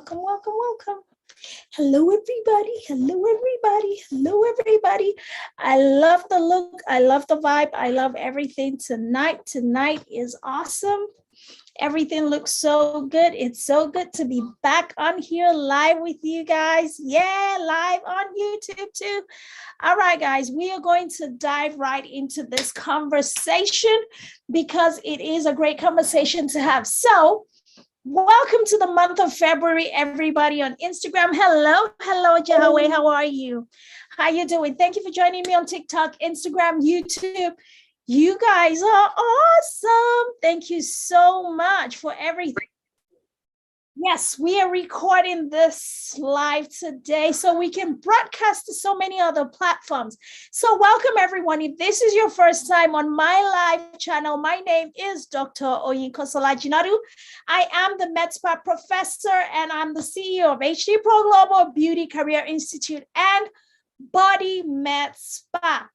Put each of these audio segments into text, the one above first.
welcome, welcome, welcome. Hello, everybody. Hello, everybody. Hello, everybody. I love the look. I love the vibe. I love everything tonight. Tonight is awesome. Everything looks so good. It's so good to be back on here live with you guys. Yeah, live on YouTube too. All right, guys, we are going to dive right into this conversation because it is a great conversation to have. So, welcome to the month of February, everybody on Instagram. Hello, Jahaway. How are you? How you doing? Thank you for joining me on TikTok, Instagram, YouTube. You guys are awesome. Thank you so much for everything. Yes, we are recording this live today so we can broadcast to so many other platforms. So welcome everyone. If this is your first time on my live channel, my name is Dr. Oyinko Solajinaru. I am the MedSpa professor and I'm the CEO of HD Pro Global Beauty Career Institute and Body Med Spa.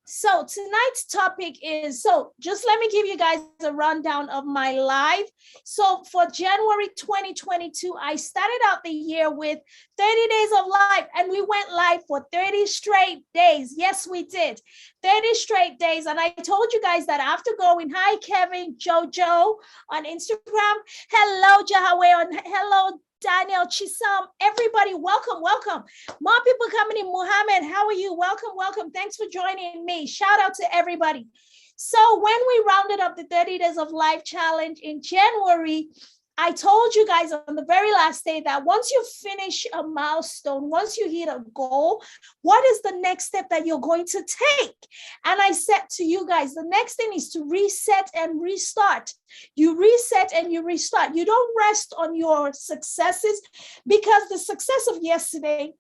So tonight's topic is, just let me give you guys a rundown of my live. So for January 2022, I started out the year with 30 days of live and we went live for 30 straight days. Yes, we did 30 straight days. And I told you guys that after going, hi, Kevin, Jojo on Instagram. Hello, Jahaway hello, Daniel, Chisam, everybody, welcome. More people coming in. Muhammad, how are you? Welcome. Thanks for joining me. Shout out to everybody. So when we rounded up the 30 days of life challenge in January, I told you guys on the very last day that once you finish a milestone, once you hit a goal, what is the next step that you're going to take? And I said to you guys, the next thing is to reset and restart. You reset and you restart. You don't rest on your successes because the success of yesterday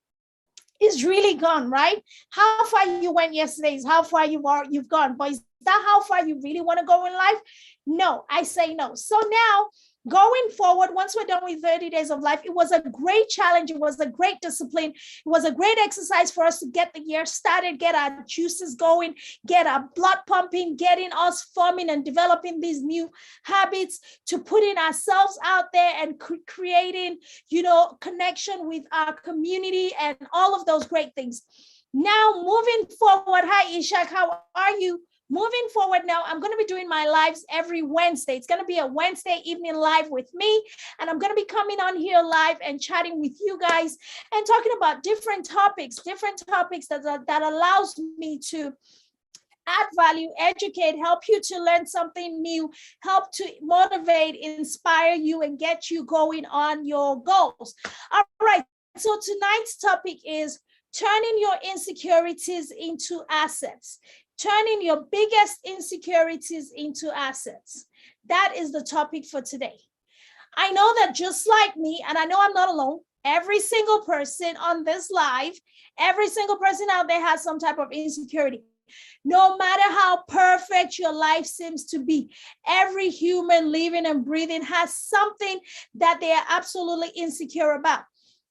is really gone, right? How far you went yesterday is how far you've gone. But is that how far you really want to go in life? No, I say no. So now, going forward, once we're done with 30 days of life, it was a great challenge. It was a great discipline. It was a great exercise for us to get the year started, get our juices going, get our blood pumping, getting us forming and developing these new habits, to putting ourselves out there and creating, connection with our community and all of those great things. Now, moving forward, hi, Ishak, how are you? Moving forward now, I'm going to be doing my lives every Wednesday. It's going to be a Wednesday evening live with me. And I'm going to be coming on here live and chatting with you guys and talking about different topics that allows me to add value, educate, help you to learn something new, help to motivate, inspire you, and get you going on your goals. All right. So tonight's topic is turning your insecurities into assets. Turning your biggest insecurities into assets. That is the topic for today. I know that just like me, and I know I'm not alone, every single person on this live, every single person out there has some type of insecurity. No matter how perfect your life seems to be, every human living and breathing has something that they are absolutely insecure about.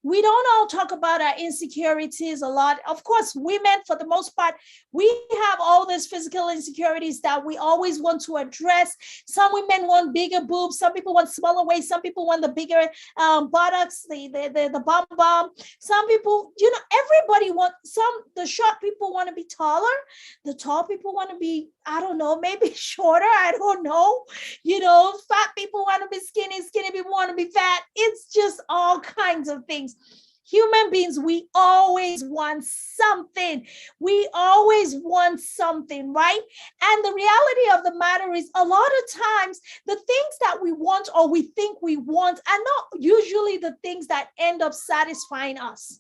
We don't all talk about our insecurities a lot. Of course, women, for the most part, we have all these physical insecurities that we always want to address. Some women want bigger boobs. Some people want smaller waist. Some people want the bigger buttocks, the bum. Some people, everybody wants the short people want to be taller. The tall people want to be, I don't know, maybe shorter. I don't know. Fat people want to be skinny people want to be fat. It's just all kinds of things. Human beings, we always want something. We always want something, right? And the reality of the matter is, a lot of times, the things that we want or we think we want are not usually the things that end up satisfying us.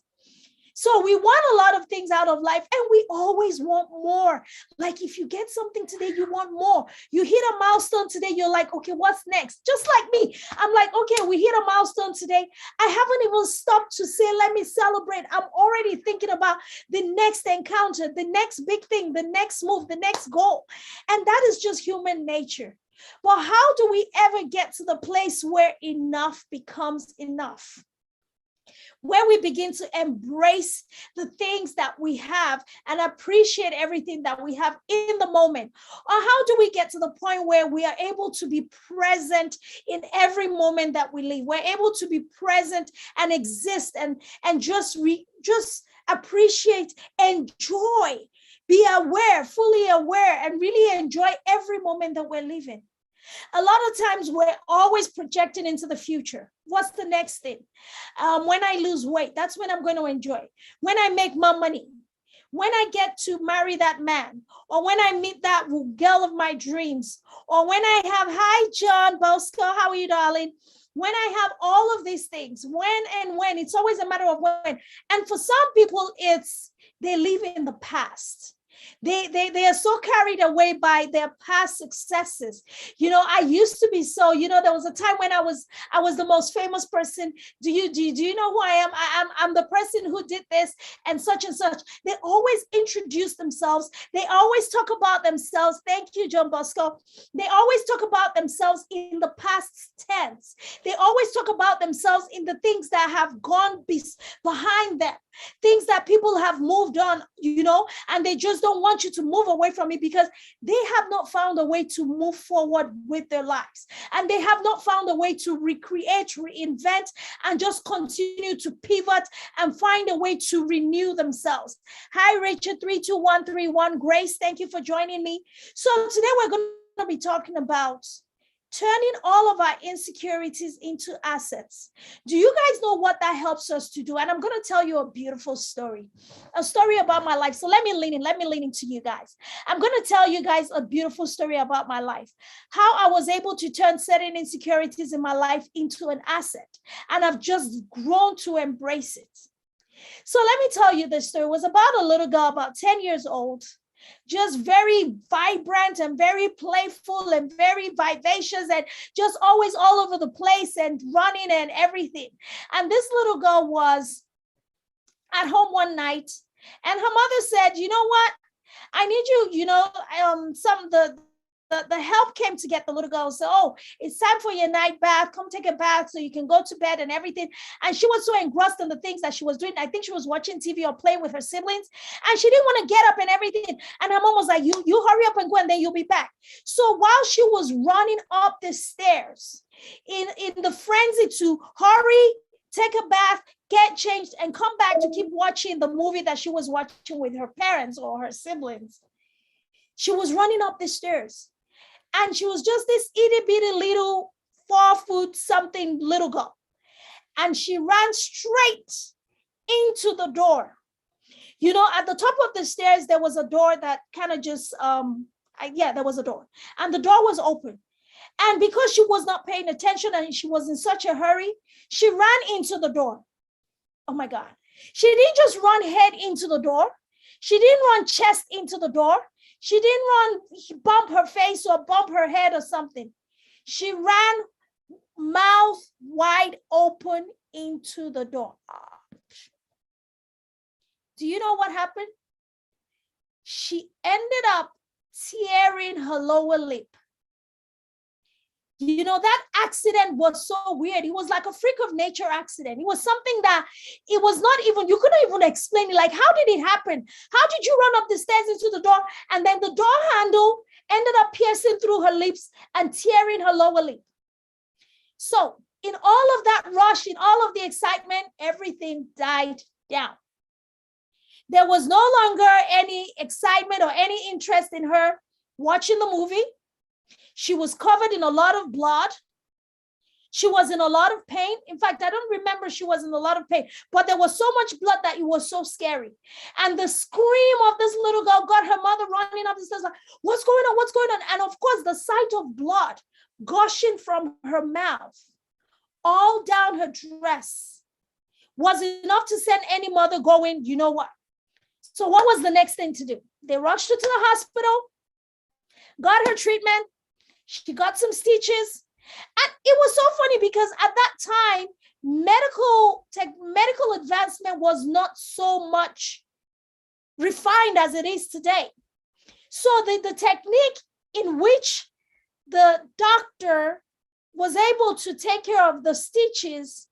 So we want a lot of things out of life and we always want more. Like if you get something today, you want more. You hit a milestone today, you're like, okay, what's next? Just like me. I'm like, okay, we hit a milestone today. I haven't even stopped to say, let me celebrate. I'm already thinking about the next encounter, the next big thing, the next move, the next goal. And that is just human nature. But how do we ever get to the place where enough becomes enough? where we begin to embrace the things that we have and appreciate everything that we have in the moment? Or how do we get to the point where we are able to be present in every moment that we live? We're able to be present and exist and just appreciate, enjoy, be aware, fully aware, and really enjoy every moment that we're living. A lot of times we're always projecting into the future. What's the next thing? When I lose weight, that's when I'm going to enjoy. When I make more money, when I get to marry that man, or when I meet that girl of my dreams, or when I have, hi, John Bosco, how are you, darling? When I have all of these things, when, it's always a matter of when. And for some people, they live in the past. They are so carried away by their past successes. I used to be so, there was a time when I was the most famous person. Do you know who I am? I'm the person who did this and such. They always introduce themselves. They always talk about themselves. Thank you, John Bosco. They always talk about themselves in the past tense. They always talk about themselves in the things that have gone behind them, things that people have moved on, and they just don't want you to move away from it because they have not found a way to move forward with their lives. And they have not found a way to recreate, reinvent, and just continue to pivot and find a way to renew themselves. Hi, Richard 32131. Grace, thank you for joining me. So today we're going to be talking about turning all of our insecurities into assets. Do you guys know what that helps us to do? And I'm going to tell you a beautiful story, a story about my life. So let me lean into you guys. I'm going to tell you guys a beautiful story about my life, how I was able to turn certain insecurities in my life into an asset. And I've just grown to embrace it. So let me tell you this story. It was about a little girl, about 10 years old, just very vibrant and very playful and very vivacious and just always all over the place and running and everything. And this little girl was at home one night and her mother said, you know what? I need you, the help came to get the little girl. So, oh, it's time for your night bath. Come take a bath so you can go to bed and everything. And she was so engrossed in the things that she was doing. I think she was watching TV or playing with her siblings. And she didn't want to get up and everything. And her mom was like, you hurry up and go and then you'll be back. So while she was running up the stairs in the frenzy to hurry, take a bath, get changed, and come back to keep watching the movie that she was watching with her parents or her siblings, she was running up the stairs. And she was just this itty bitty little 4-foot something little girl. And she ran straight into the door. At the top of the stairs, there was a door that kind of just, there was a door. And the door was open. And because she was not paying attention and she was in such a hurry, she ran into the door. Oh my God. She didn't just run head into the door. She didn't run chest into the door. She didn't bump her face or bump her head or something. She ran mouth wide open into the door. Do you know what happened? She ended up tearing her lower lip. That accident was so weird. It was like a freak of nature accident. It was something that it was not even, you couldn't even explain it. Like, how did it happen? How did you run up the stairs into the door? And then the door handle ended up piercing through her lips and tearing her lower lip. So in all of that rush, in all of the excitement, everything died down. There was no longer any excitement or any interest in her watching the movie. She was covered in a lot of blood. She was in a lot of pain. In fact, I don't remember she was in a lot of pain, but there was so much blood that it was so scary. And the scream of this little girl got her mother running up the stairs like, what's going on? What's going on? And of course, the sight of blood gushing from her mouth all down her dress was enough to send any mother going, you know what? So what was the next thing to do? They rushed her to the hospital, got her treatment. She got some stitches. And it was so funny because at that time, medical advancement was not so much refined as it is today. So the technique in which the doctor was able to take care of the stitches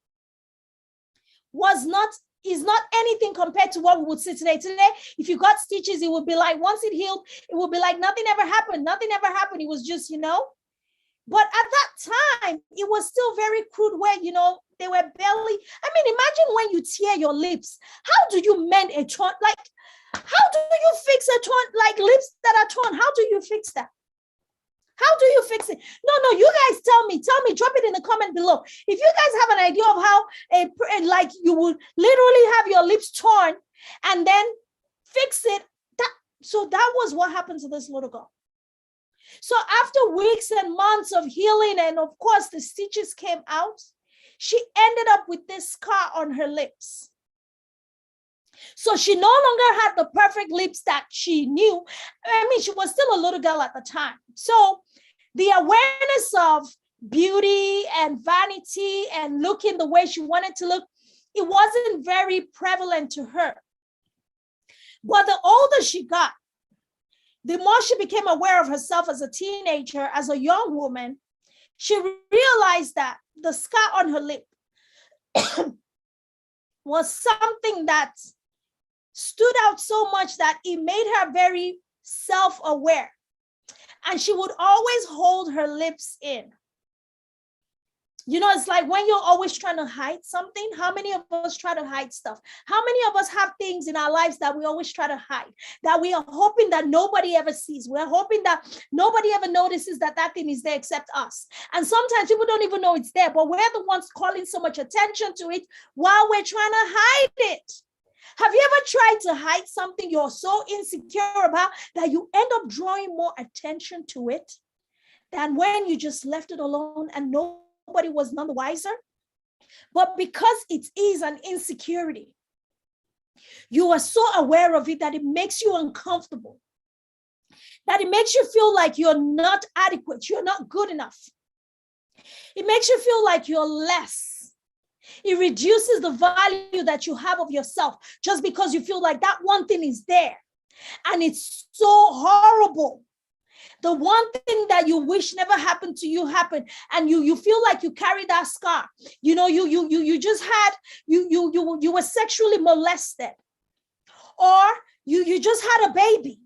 is not anything compared to what we would see today. Today, if you got stitches, it would be like, once it healed, it would be like nothing ever happened. Nothing ever happened. It was just, but at that time, it was still very crude where, they were barely, imagine when you tear your lips. How do you mend a torn, like, how do you fix a torn, like lips that are torn? How do you fix that? How do you fix it? No, you guys tell me, drop it in the comment below. If you guys have an idea of how like you would literally have your lips torn and then fix it. So that was what happened to this little girl. So after weeks and months of healing, and of course the stitches came out, she ended up with this scar on her lips. So she no longer had the perfect lips that she knew. She was still a little girl at the time. So the awareness of beauty and vanity and looking the way she wanted to look, it wasn't very prevalent to her. But the older she got, the more she became aware of herself as a teenager, as a young woman, she realized that the scar on her lip was something that stood out so much that it made her very self-aware. And she would always hold her lips in. It's like when you're always trying to hide something. How many of us try to hide stuff? How many of us have things in our lives that we always try to hide, that we are hoping that nobody ever sees? We're hoping that nobody ever notices that thing is there except us. And sometimes people don't even know it's there, but we're the ones calling so much attention to it while we're trying to hide it. Have you ever tried to hide something you're so insecure about that you end up drawing more attention to it than when you just left it alone and nobody was none the wiser? But because it is an insecurity, you are so aware of it that it makes you uncomfortable, that it makes you feel like you're not adequate, you're not good enough. It makes you feel like you're less. It reduces the value that you have of yourself just because you feel like that one thing is there. And it's so horrible. The one thing that you wish never happened to you happened, and you feel like you carry that scar. You were sexually molested, or you just had a baby.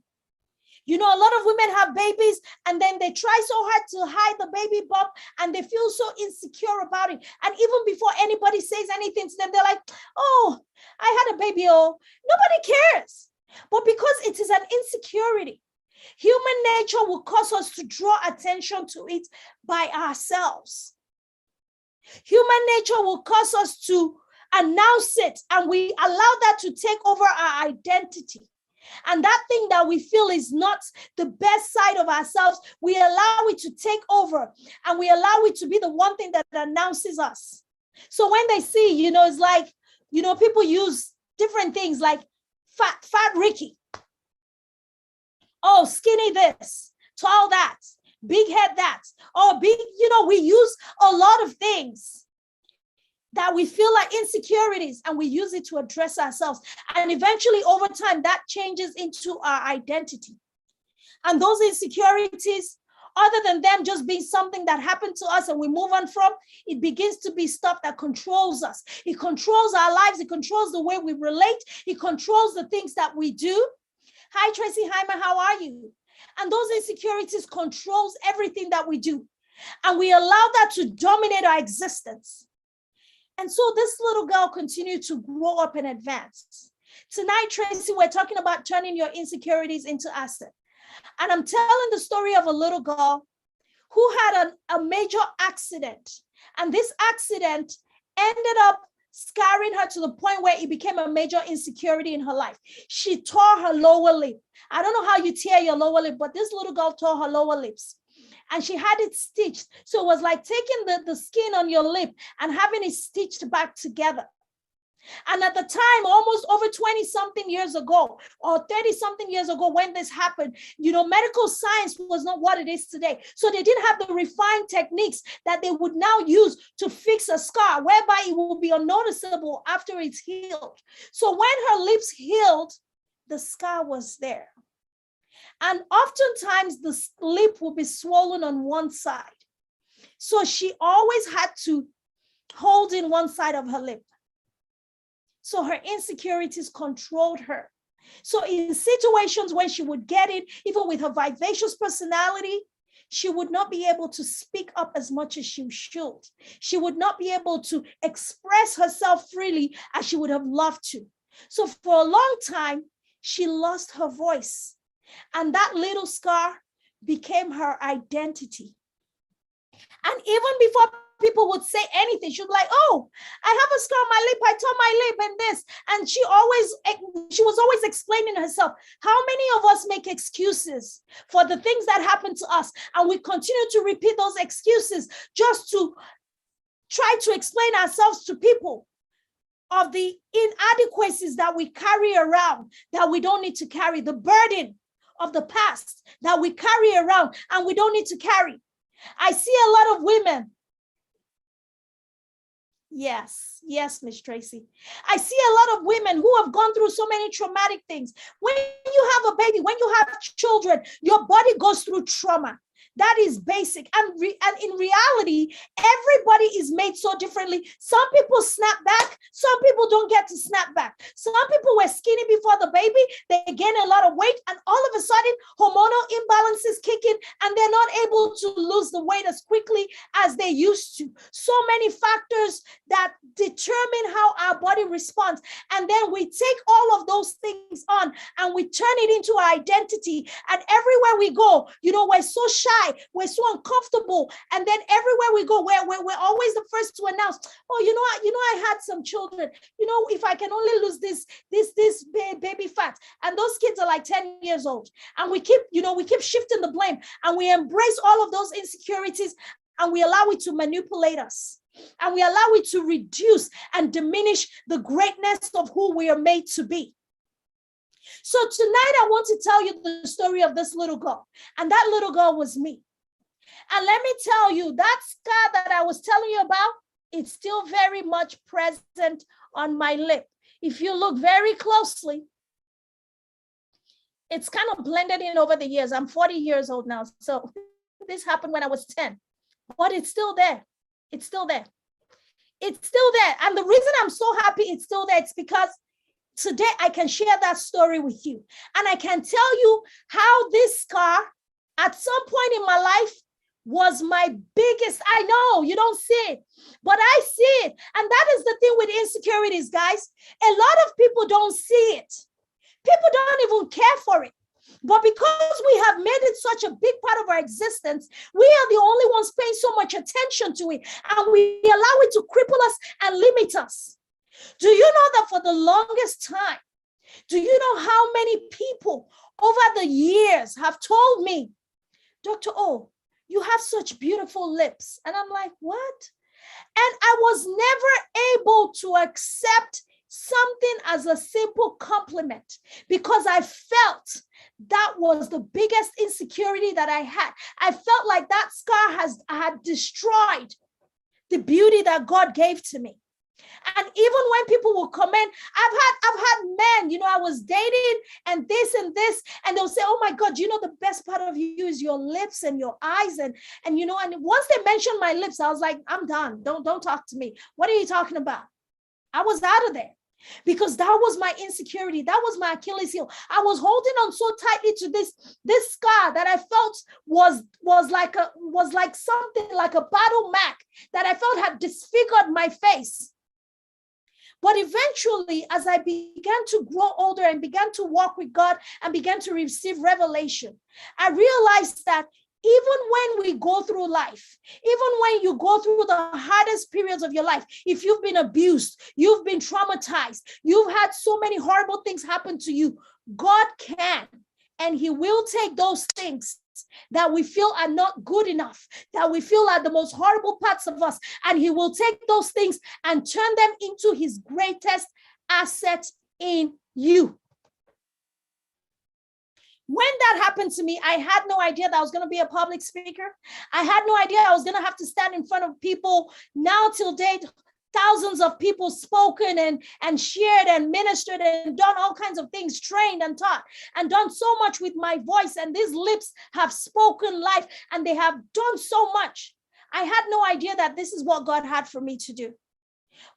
A lot of women have babies and then they try so hard to hide the baby bump and they feel so insecure about it. And even before anybody says anything to them, they're like, oh, I had a baby. Oh, nobody cares. But because it is an insecurity, human nature will cause us to draw attention to it by ourselves. Human nature will cause us to announce it, and we allow that to take over our identity. And that thing that we feel is not the best side of ourselves, we allow it to take over, and we allow it to be the one thing that announces us. So when they see, it's like, people use different things like fat Ricky. Oh, skinny this, tall that, big head that. Oh, big, we use a lot of things that we feel like insecurities, and we use it to address ourselves. And eventually over time, that changes into our identity. And those insecurities, other than them just being something that happened to us and we move on from, it begins to be stuff that controls us. It controls our lives. It controls the way we relate. It controls the things that we do. Hi, Tracy Hyman, how are you? And those insecurities controls everything that we do. And we allow that to dominate our existence. And so this little girl continued to grow up and advance. Tonight, Tracy, we're talking about turning your insecurities into asset. And I'm telling the story of a little girl who had a major accident. And this accident ended up scarring her to the point where it became a major insecurity in her life. She tore her lower lip. I don't know how you tear your lower lip, but this little girl tore her lower lips. And she had it stitched. So it was like taking the skin on your lip and having it stitched back together. And at the time, almost over 20 something years ago, or 30 something years ago, when this happened, medical science was not what it is today. So they didn't have the refined techniques that they would now use to fix a scar, whereby it will be unnoticeable after it's healed. So when her lips healed, the scar was there. And oftentimes the lip will be swollen on one side. So she always had to hold in one side of her lip. So her insecurities controlled her. So in situations when she would get it, even with her vivacious personality, she would not be able to speak up as much as she should. She would not be able to express herself freely as she would have loved to. So for a long time, she lost her voice. And that little scar became her identity. And even before people would say anything, she'd be like, oh, I have a scar on my lip, I tore my lip and this. And she was always explaining herself. How many of us make excuses for the things that happen to us? And we continue to repeat those excuses just to try to explain ourselves to people of the inadequacies that we carry around that we don't need to carry, the burden of the past that we carry around and we don't need to carry. I see a lot of women. Yes, Miss Tracy. I see a lot of women who have gone through so many traumatic things. When you have a baby, when you have children, your body goes through trauma. That is basic. And in reality, everybody is made so differently. Some people snap back. Some people don't get to snap back. Some people were skinny before the baby. They gain a lot of weight. And all of a sudden, hormonal imbalances kick in. And they're not able to lose the weight as quickly as they used to. So many factors that determine how our body responds. And then we take all of those things on and we turn it into our identity. And everywhere we go, we're so shy. We're so uncomfortable. And then everywhere we go, we're always the first to announce, oh, I had some children. If I can only lose this baby fat. And those kids are like 10 years old. And we keep shifting the blame. And we embrace all of those insecurities and we allow it to manipulate us. And we allow it to reduce and diminish the greatness of who we are made to be. So tonight I want to tell you the story of this little girl. And that little girl was me. And let me tell you, that scar that I was telling you about, it's still very much present on my lip. If you look very closely, it's kind of blended in over the years. I'm 40 years old now. So this happened when I was 10, but it's still there. It's still there. It's still there. And the reason I'm so happy it's still there, it's because today I can share that story with you. And I can tell you how this scar at some point in my life was my biggest. I know you don't see it, but I see it. And that is the thing with insecurities, guys. A lot of people don't see it. People don't even care for it. But because we have made it such a big part of our existence, we are the only ones paying so much attention to it. And we allow it to cripple us and limit us. Do you know that for the longest time, do you know how many people over the years have told me, Dr. O, you have such beautiful lips. And I'm like, what? And I was never able to accept something as a simple compliment because I felt that was the biggest insecurity that I had. I felt like that scar had destroyed the beauty that God gave to me. And even when people will comment, I've had men, I was dating and this, and they'll say, oh my God, the best part of you is your lips and your eyes. And once they mentioned my lips, I was like, I'm done. Don't talk to me. What are you talking about? I was out of there because that was my insecurity. That was my Achilles heel. I was holding on so tightly to this scar that I felt was like something like a battle mark that I felt had disfigured my face. But eventually, as I began to grow older and began to walk with God and began to receive revelation, I realized that even when we go through life, even when you go through the hardest periods of your life, if you've been abused, you've been traumatized, you've had so many horrible things happen to you, God can, and he will take those things that we feel are not good enough, that we feel are the most horrible parts of us, and he will take those things and turn them into his greatest asset in you. When that happened to me, I had no idea that I was going to be a public speaker. I had no idea I was going to have to stand in front of people. Now till date, thousands of people spoken and shared and ministered and done all kinds of things, trained and taught and done so much with my voice. And these lips have spoken life and they have done so much. I had no idea that this is what God had for me to do.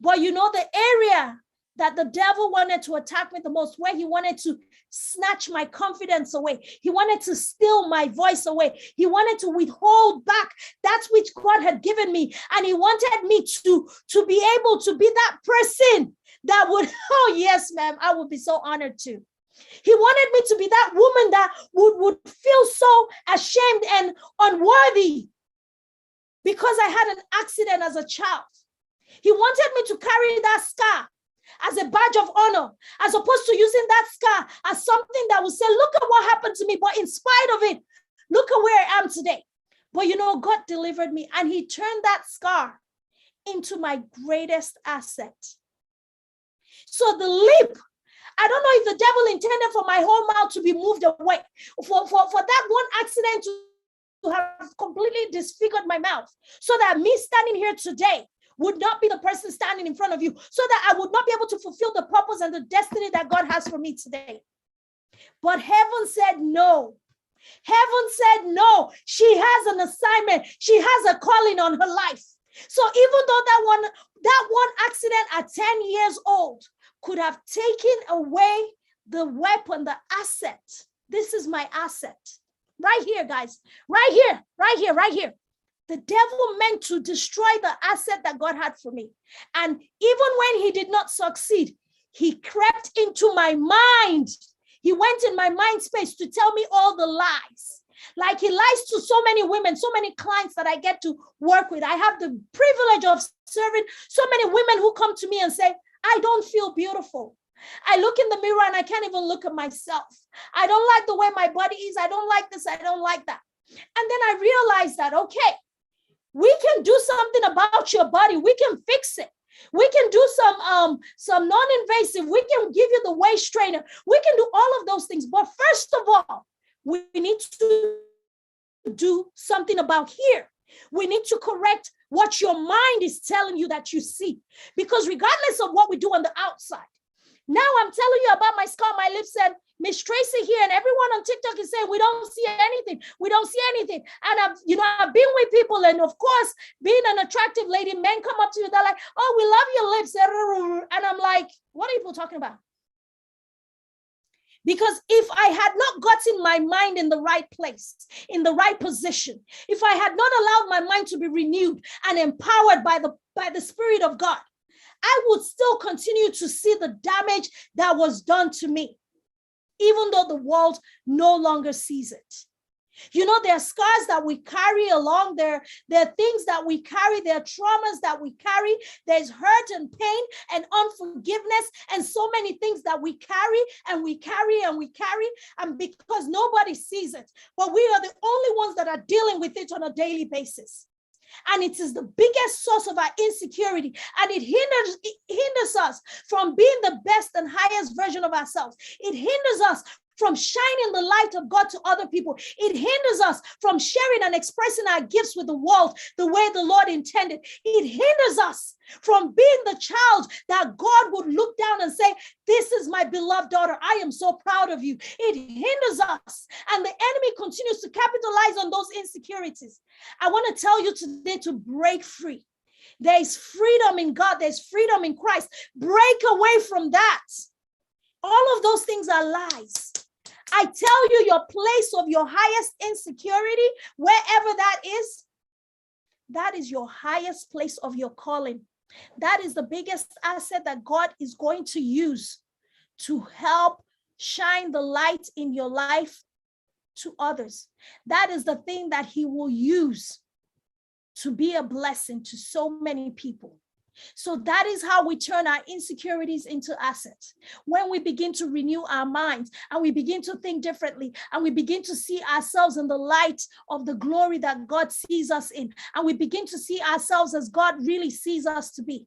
But the area that the devil wanted to attack me the most, where he wanted to snatch my confidence away. He wanted to steal my voice away. He wanted to withhold back that which God had given me. And he wanted me to be able to be that person that would, oh yes, ma'am, I would be so honored to. He wanted me to be that woman that would feel so ashamed and unworthy because I had an accident as a child. He wanted me to carry that scar as a badge of honor, as opposed to using that scar as something that would say, look at what happened to me, but in spite of it, look at where I am today. But you know, God delivered me, and he turned that scar into my greatest asset. So the leap, I don't know if the devil intended for my whole mouth to be moved away, for that one accident to have completely disfigured my mouth, so that me standing here today would not be the person standing in front of you, so that I would not be able to fulfill the purpose and the destiny that God has for me today. But heaven said no. Heaven said no. She has an assignment. She has a calling on her life. So even though that one accident at 10 years old could have taken away the weapon, the asset. This is my asset. Right here, guys. Right here, right here, right here. The devil meant to destroy the asset that God had for me. And even when he did not succeed, he crept into my mind. He went in my mind space to tell me all the lies. Like he lies to so many women, so many clients that I get to work with. I have the privilege of serving so many women who come to me and say, I don't feel beautiful. I look in the mirror and I can't even look at myself. I don't like the way my body is. I don't like this. I don't like that. And then I realized that, okay, we can do something about your body. We can fix it. We can do some non-invasive. We can give you the waist trainer. We can do all of those things. But first of all, we need to do something about here. We need to correct what your mind is telling you that you see. Because regardless of what we do on the outside, now I'm telling you about my scar, my lips, and Miss Tracy here, and everyone on TikTok is saying, we don't see anything. We don't see anything. And I've been with people, and of course, being an attractive lady, men come up to you, they're like, oh, we love your lips. And I'm like, what are people talking about? Because if I had not gotten my mind in the right place, in the right position, if I had not allowed my mind to be renewed and empowered by the Spirit of God, I would still continue to see the damage that was done to me, even though the world no longer sees it. You know, there are scars that we carry along. There are things that we carry. There are traumas that we carry. There's hurt and pain and unforgiveness and so many things that we carry and we carry and we carry. And because nobody sees it, but we are the only ones that are dealing with it on a daily basis. And it is the biggest source of our insecurity. And it hinders us from being the best and highest version of ourselves. It hinders us from shining the light of God to other people. It hinders us from sharing and expressing our gifts with the world the way the Lord intended. It hinders us from being the child that God would look down and say, this is my beloved daughter. I am so proud of you. It hinders us. And the enemy continues to capitalize on those insecurities. I want to tell you today to break free. There is freedom in God. There's freedom in Christ. Break away from that. All of those things are lies. I tell you, your place of your highest insecurity, wherever that is your highest place of your calling. That is the biggest asset that God is going to use to help shine the light in your life to others. That is the thing that he will use to be a blessing to so many people. So that is how we turn our insecurities into assets. When we begin to renew our minds and we begin to think differently and we begin to see ourselves in the light of the glory that God sees us in, and we begin to see ourselves as God really sees us to be.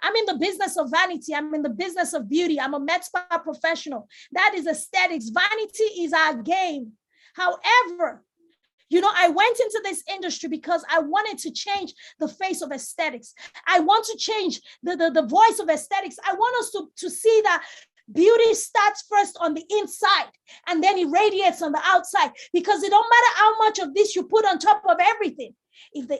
I'm in the business of vanity. I'm in the business of beauty. I'm a med spa professional. That is aesthetics. Vanity is our game. However, I went into this industry because I wanted to change the face of aesthetics. I want to change the voice of aesthetics. I want us to see that beauty starts first on the inside and then it radiates on the outside, because it don't matter how much of this you put on top of everything. If the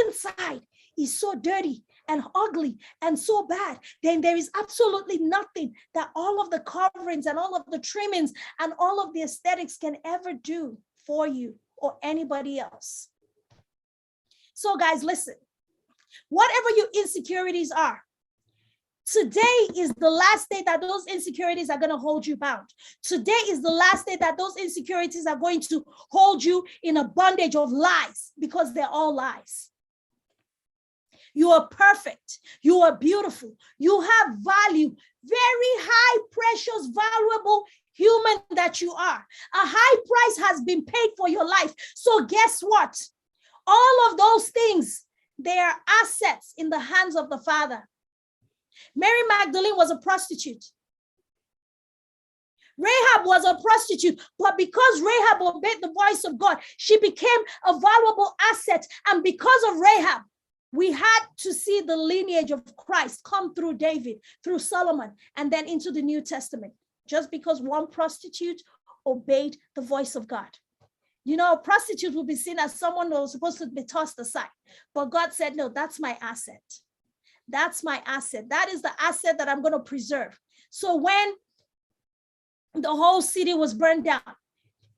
inside is so dirty and ugly and so bad, then there is absolutely nothing that all of the coverings and all of the trimmings and all of the aesthetics can ever do for you or anybody else. So guys, listen, whatever your insecurities are, today is the last day that those insecurities are going to hold you bound. Today is the last day that those insecurities are going to hold you in a bondage of lies, because they're all lies. You are perfect. You are beautiful. You have value. Very high, precious, valuable human that you are. A high price has been paid for your life. So guess what? All of those things, they are assets in the hands of the Father. Mary Magdalene was a prostitute. Rahab was a prostitute, but because Rahab obeyed the voice of God, she became a valuable asset. And because of Rahab, we had to see the lineage of Christ come through David, through Solomon, and then into the New Testament, just because one prostitute obeyed the voice of God. You know, a prostitute will be seen as someone who was supposed to be tossed aside. But God said, no, that's my asset. That's my asset. That is the asset that I'm going to preserve. So when the whole city was burned down,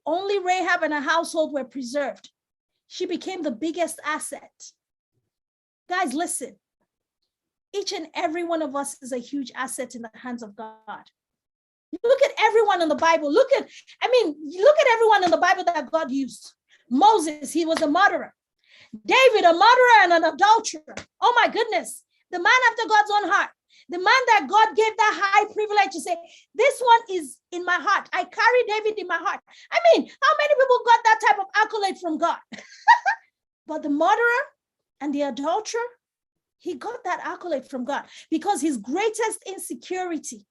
only Rahab and her household were preserved. She became the biggest asset. Guys, listen. Each and every one of us is a huge asset in the hands of God. Look at everyone in the Bible. Look at everyone in the Bible that God used. Moses, he was a murderer. David, a murderer and an adulterer. Oh my goodness. The man after God's own heart. The man that God gave that high privilege to say, this one is in my heart. I carry David in my heart. I mean, how many people got that type of accolade from God? But the murderer and the adulterer, he got that accolade from God because his greatest insecurity,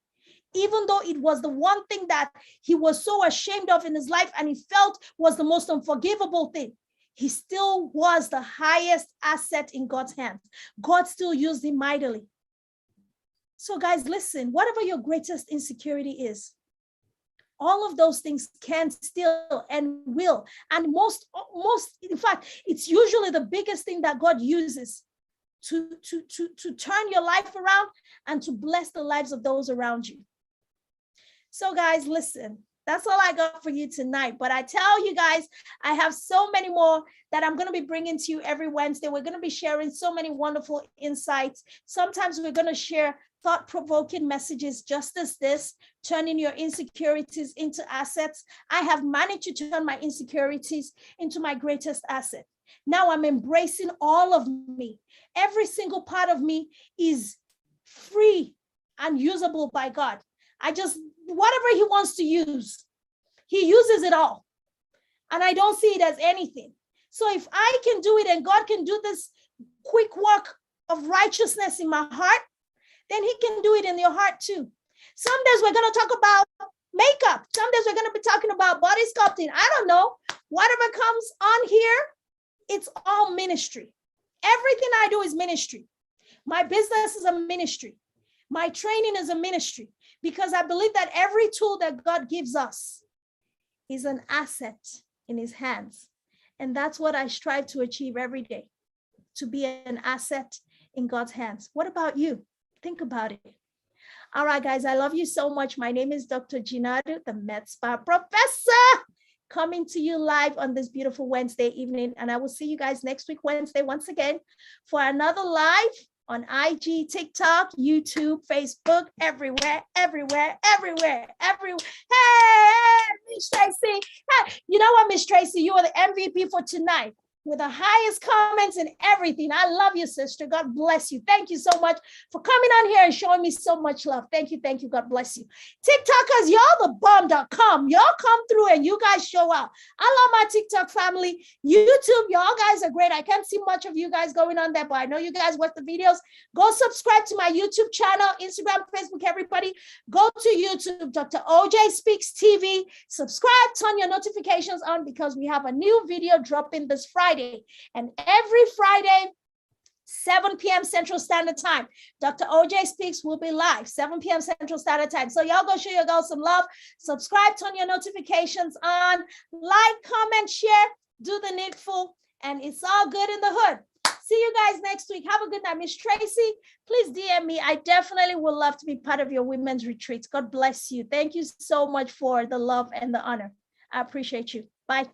even though it was the one thing that he was so ashamed of in his life and he felt was the most unforgivable thing, he still was the highest asset in God's hands. God still used him mightily. So guys, listen, whatever your greatest insecurity is, all of those things can still and will. And most, in fact, it's usually the biggest thing that God uses to turn your life around and to bless the lives of those around you. So guys, listen, that's all I got for you tonight. But I tell you guys, I have so many more that I'm going to be bringing to you every Wednesday. We're going to be sharing so many wonderful insights. Sometimes we're going to share thought-provoking messages just as this, turning your insecurities into assets. I have managed to turn my insecurities into my greatest asset. Now I'm embracing all of me. Every single part of me is free and usable by God. Whatever he wants to use, he uses it all. And I don't see it as anything. So if I can do it and God can do this quick work of righteousness in my heart, then he can do it in your heart too. Some days we're going to talk about makeup. Some days we're going to be talking about body sculpting. I don't know. Whatever comes on here, it's all ministry. Everything I do is ministry. My business is a ministry. My training is a ministry, because I believe that every tool that God gives us is an asset in his hands. And that's what I strive to achieve every day, to be an asset in God's hands. What about you? Think about it. All right, guys, I love you so much. My name is Dr. Jinadu, the Med Spa professor, coming to you live on this beautiful Wednesday evening. And I will see you guys next week, Wednesday, once again, for another live on IG, TikTok, YouTube, Facebook, everywhere. Hey, Miss Tracy. Hey, you know what, Miss Tracy? You are the MVP for tonight, with the highest comments and everything. I love you, sister. God bless you. Thank you so much for coming on here and showing me so much love. Thank you. God bless you. TikTokers, y'all the bomb.com. Y'all come through and you guys show out. I love my TikTok family. YouTube, y'all guys are great. I can't see much of you guys going on there, but I know you guys watch the videos. Go subscribe to my YouTube channel, Instagram, Facebook, everybody. Go to YouTube, Dr. OJ Speaks TV. Subscribe, turn your notifications on, because we have a new video dropping this Friday. And every Friday, 7 p.m. Central Standard Time, Dr. OJ Speaks will be live, 7 p.m. Central Standard Time. So y'all go show your girls some love. Subscribe, turn your notifications on, like, comment, share, do the needful, and it's all good in the hood. See you guys next week. Have a good night. Miss Tracy, please DM me. I definitely would love to be part of your women's retreats. God bless you. Thank you so much for the love and the honor. I appreciate you. Bye.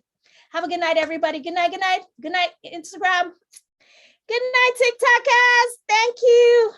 Have a good night, everybody. Good night, good night. Good night, Instagram. Good night, TikTokers. Thank you.